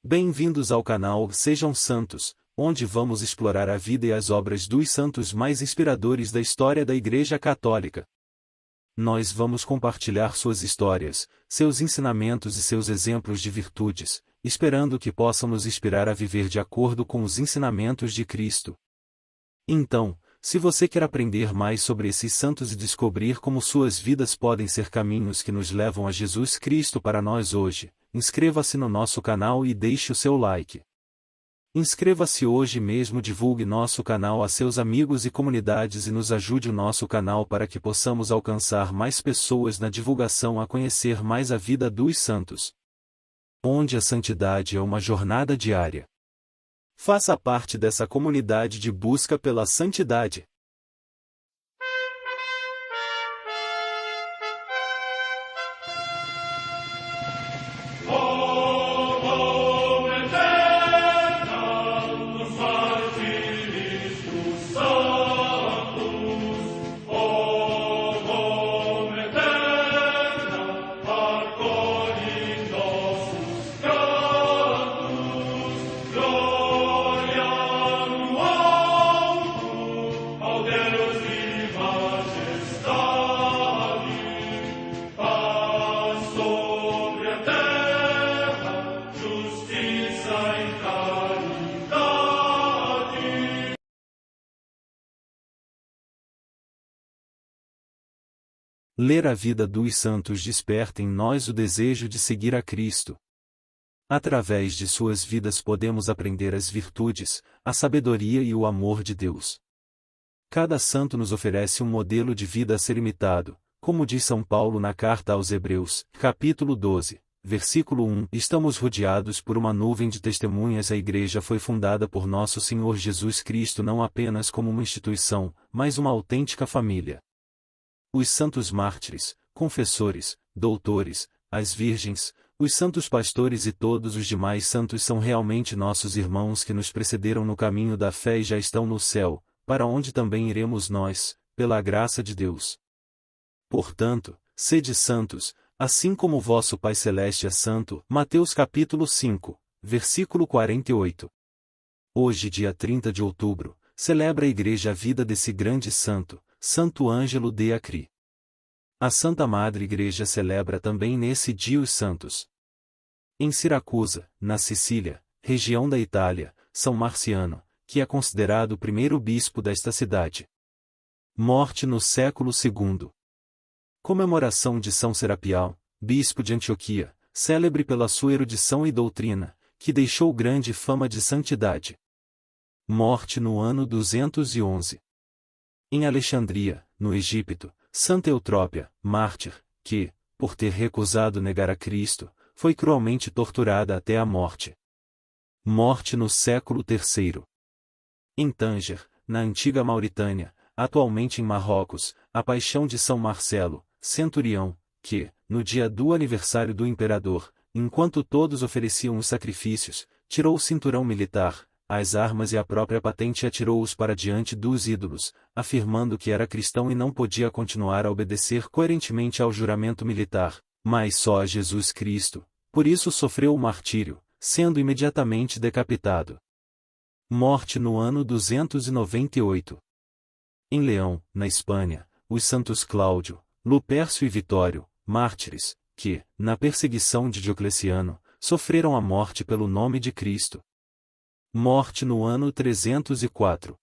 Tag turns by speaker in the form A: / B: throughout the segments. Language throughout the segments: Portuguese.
A: Bem-vindos ao canal Sejam Santos, onde vamos explorar a vida e as obras dos santos mais inspiradores da história da Igreja Católica. Nós vamos compartilhar suas histórias, seus ensinamentos e seus exemplos de virtudes, esperando que possam nos inspirar a viver de acordo com os ensinamentos de Cristo. Então, se você quer aprender mais sobre esses santos e descobrir como suas vidas podem ser caminhos que nos levam a Jesus Cristo para nós hoje, inscreva-se no nosso canal e deixe o seu like. Inscreva-se hoje mesmo, divulgue nosso canal a seus amigos e comunidades e nos ajude o nosso canal para que possamos alcançar mais pessoas na divulgação a conhecer mais a vida dos santos. Onde a santidade é uma jornada diária. Faça parte dessa comunidade de busca pela santidade. Ler a vida dos santos desperta em nós o desejo de seguir a Cristo. Através de suas vidas podemos aprender as virtudes, a sabedoria e o amor de Deus. Cada santo nos oferece um modelo de vida a ser imitado, como diz São Paulo na carta aos Hebreus, capítulo 12, versículo 1. Estamos rodeados por uma nuvem de testemunhas. A Igreja foi fundada por nosso Senhor Jesus Cristo não apenas como uma instituição, mas uma autêntica família. Os santos mártires, confessores, doutores, as virgens, os santos pastores e todos os demais santos são realmente nossos irmãos que nos precederam no caminho da fé e já estão no céu, para onde também iremos nós, pela graça de Deus. Portanto, sede santos, assim como vosso Pai Celeste é santo. Mateus capítulo 5, versículo 48. Hoje, dia 30 de outubro, celebra a Igreja a vida desse grande santo, Santo Ângelo de Acri. A Santa Madre Igreja celebra também nesse dia os santos. Em Siracusa, na Sicília, região da Itália, São Marciano, que é considerado o primeiro bispo desta cidade. Morte no século II. Comemoração de São Serapião, bispo de Antioquia, célebre pela sua erudição e doutrina, que deixou grande fama de santidade. Morte no ano 211. Em Alexandria, no Egito, Santa Eutrópia, mártir, que, por ter recusado negar a Cristo, foi cruelmente torturada até a morte. Morte no século III. Em Tânger, na antiga Mauritânia, atualmente em Marrocos, a paixão de São Marcelo, centurião, que, no dia do aniversário do imperador, enquanto todos ofereciam os sacrifícios, tirou o cinturão militar, as armas e a própria patente e atirou-os para diante dos ídolos, afirmando que era cristão e não podia continuar a obedecer coerentemente ao juramento militar, mas só a Jesus Cristo. Por isso sofreu o martírio, sendo imediatamente decapitado. Morte no ano 298. Em Leão, na Espanha, os santos Cláudio, Lupércio e Vitório, mártires, que, na perseguição de Diocleciano, sofreram a morte pelo nome de Cristo. Morte no ano 304.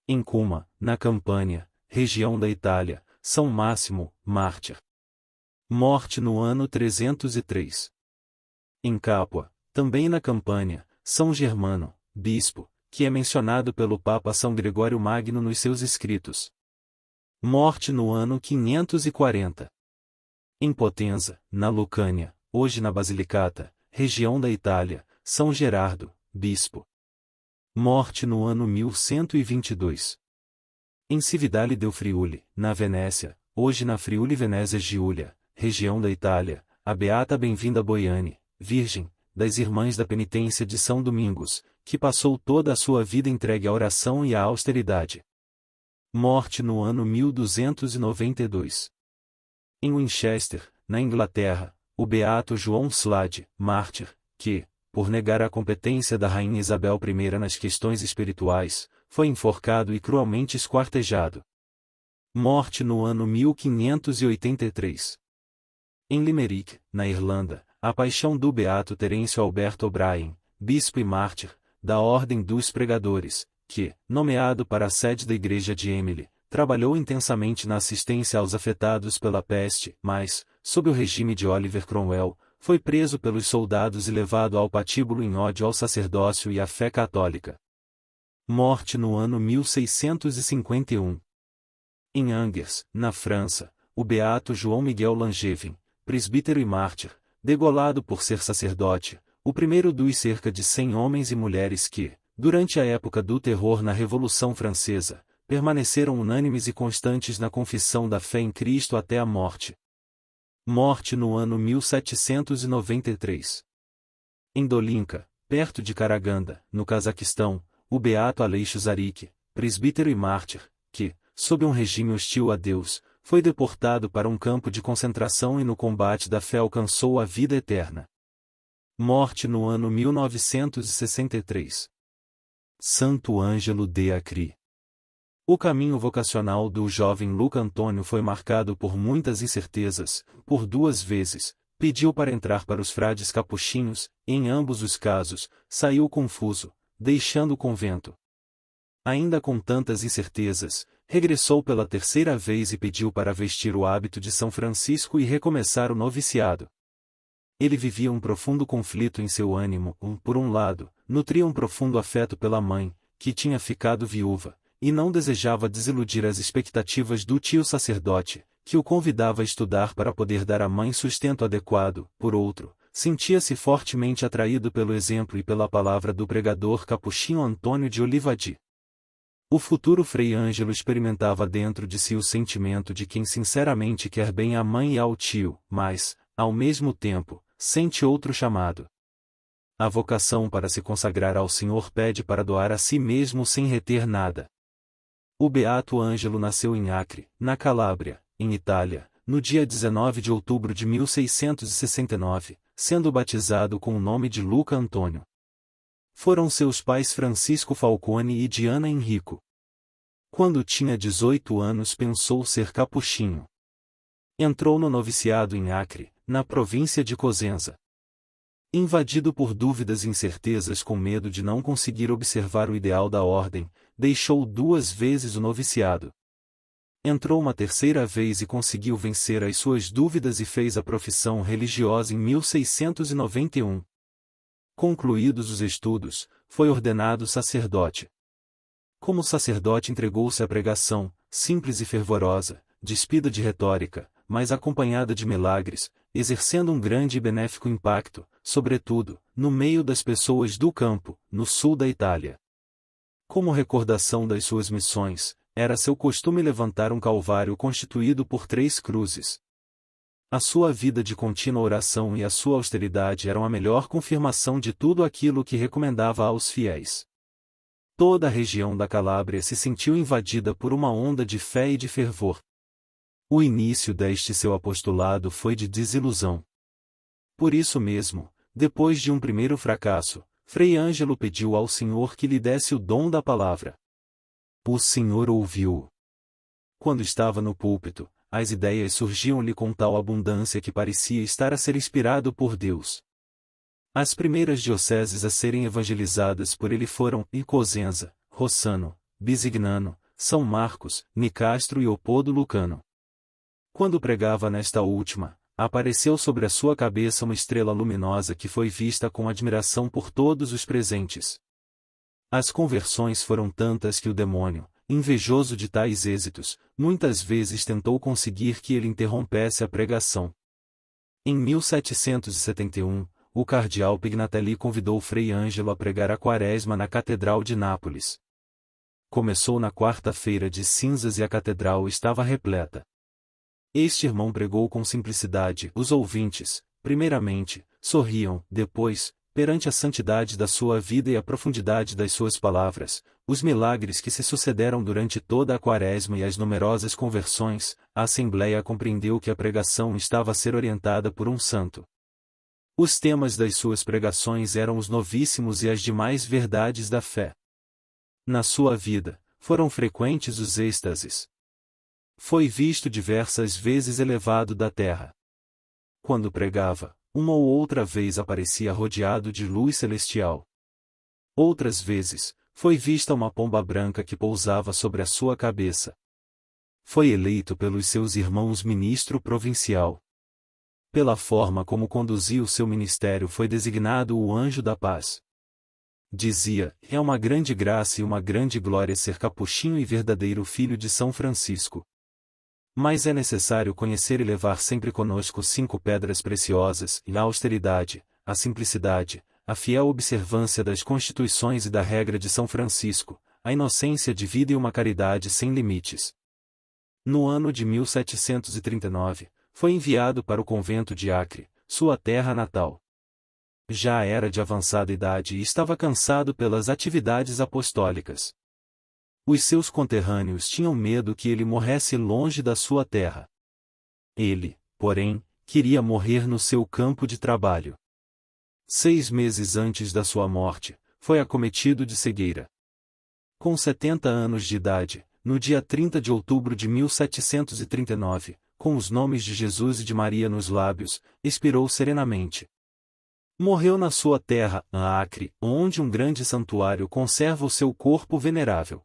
A: Em Cuma, na Campânia, região da Itália, São Máximo, mártir. Morte no ano 303. Em Capua, também na Campânia, São Germano, bispo, que é mencionado pelo Papa São Gregório Magno nos seus escritos. Morte no ano 540. Em Potenza, na Lucânia, hoje na Basilicata, região da Itália, São Gerardo, bispo. Morte no ano 1122. Em Cividale del Friuli, na Venécia, hoje na Friuli Venezia Giulia, região da Itália, a beata Benvinda Boiani, virgem, das Irmãs da Penitência de São Domingos, que passou toda a sua vida entregue à oração e à austeridade. Morte no ano 1292. Em Winchester, na Inglaterra, o beato João Slade, mártir, que, por negar a competência da rainha Isabel I nas questões espirituais, foi enforcado e cruelmente esquartejado. Morte no ano 1583. Em Limerick, na Irlanda, a paixão do beato Terêncio Alberto O'Brien, bispo e mártir, da Ordem dos Pregadores, que, nomeado para a sede da Igreja de Emily, trabalhou intensamente na assistência aos afetados pela peste, mas, sob o regime de Oliver Cromwell, foi preso pelos soldados e levado ao patíbulo em ódio ao sacerdócio e à fé católica. Morte no ano 1651. Em Angers, na França, o beato João Miguel Langevin, presbítero e mártir, degolado por ser sacerdote, o primeiro dos cerca de 100 homens e mulheres que, durante a época do terror na Revolução Francesa, permaneceram unânimes e constantes na confissão da fé em Cristo até a morte. Morte no ano 1793. Em Dolinka, perto de Karaganda, no Cazaquistão, o beato Aleixo Zarik, presbítero e mártir, que, sob um regime hostil a Deus, foi deportado para um campo de concentração e no combate da fé alcançou a vida eterna. Morte no ano 1963. Santo Ângelo de Acre. O caminho vocacional do jovem Luca Antônio foi marcado por muitas incertezas. Por 2 vezes, pediu para entrar para os frades capuchinhos, e em ambos os casos, saiu confuso, deixando o convento. Ainda com tantas incertezas, regressou pela 3ª vez e pediu para vestir o hábito de São Francisco e recomeçar o noviciado. Ele vivia um profundo conflito em seu ânimo. Por um lado, nutria um profundo afeto pela mãe, que tinha ficado viúva, e não desejava desiludir as expectativas do tio sacerdote, que o convidava a estudar para poder dar à mãe sustento adequado. Por outro, sentia-se fortemente atraído pelo exemplo e pela palavra do pregador capuchinho Antônio de Olivadi. O futuro Frei Ângelo experimentava dentro de si o sentimento de quem sinceramente quer bem à mãe e ao tio, mas, ao mesmo tempo, sente outro chamado. A vocação para se consagrar ao Senhor pede para doar a si mesmo sem reter nada. O beato Ângelo nasceu em Acre, na Calábria, em Itália, no dia 19 de outubro de 1669, sendo batizado com o nome de Luca Antônio. Foram seus pais Francisco Falcone e Diana Henrico. Quando tinha 18 anos pensou ser capuchinho. Entrou no noviciado em Acre, na província de Cosenza. Invadido por dúvidas e incertezas com medo de não conseguir observar o ideal da ordem, deixou 2 vezes o noviciado. Entrou uma 3ª vez e conseguiu vencer as suas dúvidas e fez a profissão religiosa em 1691. Concluídos os estudos, foi ordenado sacerdote. Como sacerdote entregou-se à pregação, simples e fervorosa, despida de retórica, mas acompanhada de milagres, exercendo um grande e benéfico impacto, sobretudo, no meio das pessoas do campo, no sul da Itália. Como recordação das suas missões, era seu costume levantar um calvário constituído por 3 cruzes. A sua vida de contínua oração e a sua austeridade eram a melhor confirmação de tudo aquilo que recomendava aos fiéis. Toda a região da Calábria se sentiu invadida por uma onda de fé e de fervor. O início deste seu apostolado foi de desilusão. Por isso mesmo, depois de um primeiro fracasso, Frei Ângelo pediu ao Senhor que lhe desse o dom da palavra. O Senhor ouviu. Quando estava no púlpito, as ideias surgiam-lhe com tal abundância que parecia estar a ser inspirado por Deus. As primeiras dioceses a serem evangelizadas por ele foram Cosenza, Rossano, Bisignano, São Marcos, Nicastro e Opodo Lucano. Quando pregava nesta última, apareceu sobre a sua cabeça uma estrela luminosa que foi vista com admiração por todos os presentes. As conversões foram tantas que o demônio, invejoso de tais êxitos, muitas vezes tentou conseguir que ele interrompesse a pregação. Em 1771, o cardeal Pignatelli convidou Frei Ângelo a pregar a Quaresma na Catedral de Nápoles. Começou na quarta-feira de cinzas e a catedral estava repleta. Este irmão pregou com simplicidade. Os ouvintes, primeiramente, sorriam, depois, perante a santidade da sua vida e a profundidade das suas palavras, os milagres que se sucederam durante toda a Quaresma e as numerosas conversões, a Assembleia compreendeu que a pregação estava a ser orientada por um santo. Os temas das suas pregações eram os novíssimos e as demais verdades da fé. Na sua vida, foram frequentes os êxtases. Foi visto diversas vezes elevado da terra. Quando pregava, uma ou outra vez aparecia rodeado de luz celestial. Outras vezes, foi vista uma pomba branca que pousava sobre a sua cabeça. Foi eleito pelos seus irmãos ministro provincial. Pela forma como conduzia o seu ministério foi designado o Anjo da Paz. Dizia, é uma grande graça e uma grande glória ser capuchinho e verdadeiro filho de São Francisco. Mas é necessário conhecer e levar sempre conosco 5 pedras preciosas, e a austeridade, a simplicidade, a fiel observância das constituições e da regra de São Francisco, a inocência de vida e uma caridade sem limites. No ano de 1739, foi enviado para o convento de Acre, sua terra natal. Já era de avançada idade e estava cansado pelas atividades apostólicas. Os seus conterrâneos tinham medo que ele morresse longe da sua terra. Ele, porém, queria morrer no seu campo de trabalho. 6 meses antes da sua morte, foi acometido de cegueira. Com 70 anos de idade, no dia 30 de outubro de 1739, com os nomes de Jesus e de Maria nos lábios, expirou serenamente. Morreu na sua terra, Acre, onde um grande santuário conserva o seu corpo venerável.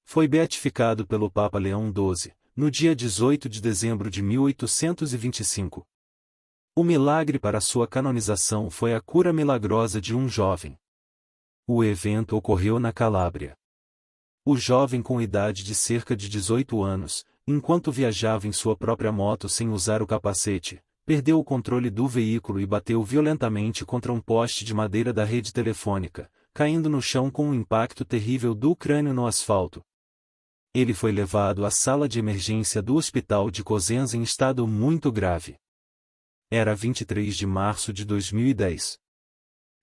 A: Foi beatificado pelo Papa Leão XII, no dia 18 de dezembro de 1825. O milagre para sua canonização foi a cura milagrosa de um jovem. O evento ocorreu na Calábria. O jovem com idade de cerca de 18 anos, enquanto viajava em sua própria moto sem usar o capacete, perdeu o controle do veículo e bateu violentamente contra um poste de madeira da rede telefônica, caindo no chão com um impacto terrível do crânio no asfalto. Ele foi levado à sala de emergência do hospital de Cosenza em estado muito grave. Era 23 de março de 2010.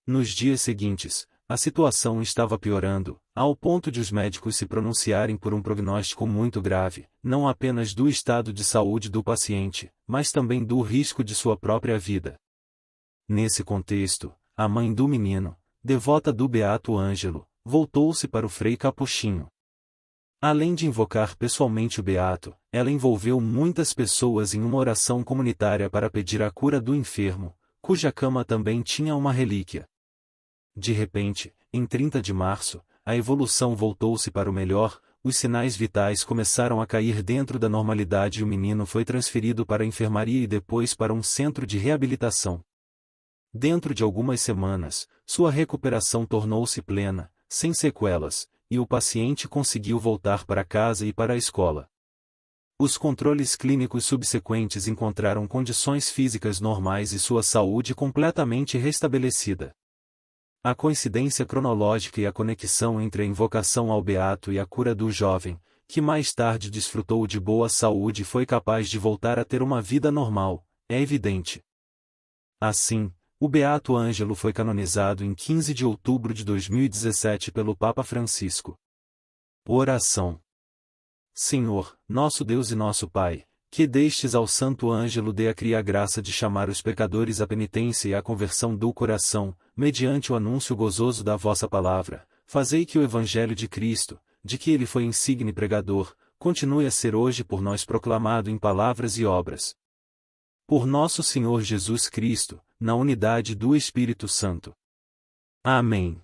A: Nos dias seguintes, a situação estava piorando, ao ponto de os médicos se pronunciarem por um prognóstico muito grave, não apenas do estado de saúde do paciente, mas também do risco de sua própria vida. Nesse contexto, a mãe do menino, devota do Beato Ângelo, voltou-se para o Frei Capuchinho. Além de invocar pessoalmente o Beato, ela envolveu muitas pessoas em uma oração comunitária para pedir a cura do enfermo, cuja cama também tinha uma relíquia. De repente, em 30 de março, a evolução voltou-se para o melhor, os sinais vitais começaram a cair dentro da normalidade e o menino foi transferido para a enfermaria e depois para um centro de reabilitação. Dentro de algumas semanas, sua recuperação tornou-se plena, sem sequelas, e o paciente conseguiu voltar para casa e para a escola. Os controles clínicos subsequentes encontraram condições físicas normais e sua saúde completamente restabelecida. A coincidência cronológica e a conexão entre a invocação ao Beato e a cura do jovem, que mais tarde desfrutou de boa saúde e foi capaz de voltar a ter uma vida normal, é evidente. Assim, o Beato Ângelo foi canonizado em 15 de outubro de 2017 pelo Papa Francisco. Oração. Senhor, nosso Deus e nosso Pai, que destes ao Santo Ângelo dê a Cria a graça de chamar os pecadores à penitência e à conversão do coração, mediante o anúncio gozoso da vossa palavra, fazei que o Evangelho de Cristo, de que ele foi insigne pregador, continue a ser hoje por nós proclamado em palavras e obras. Por nosso Senhor Jesus Cristo, na unidade do Espírito Santo. Amém.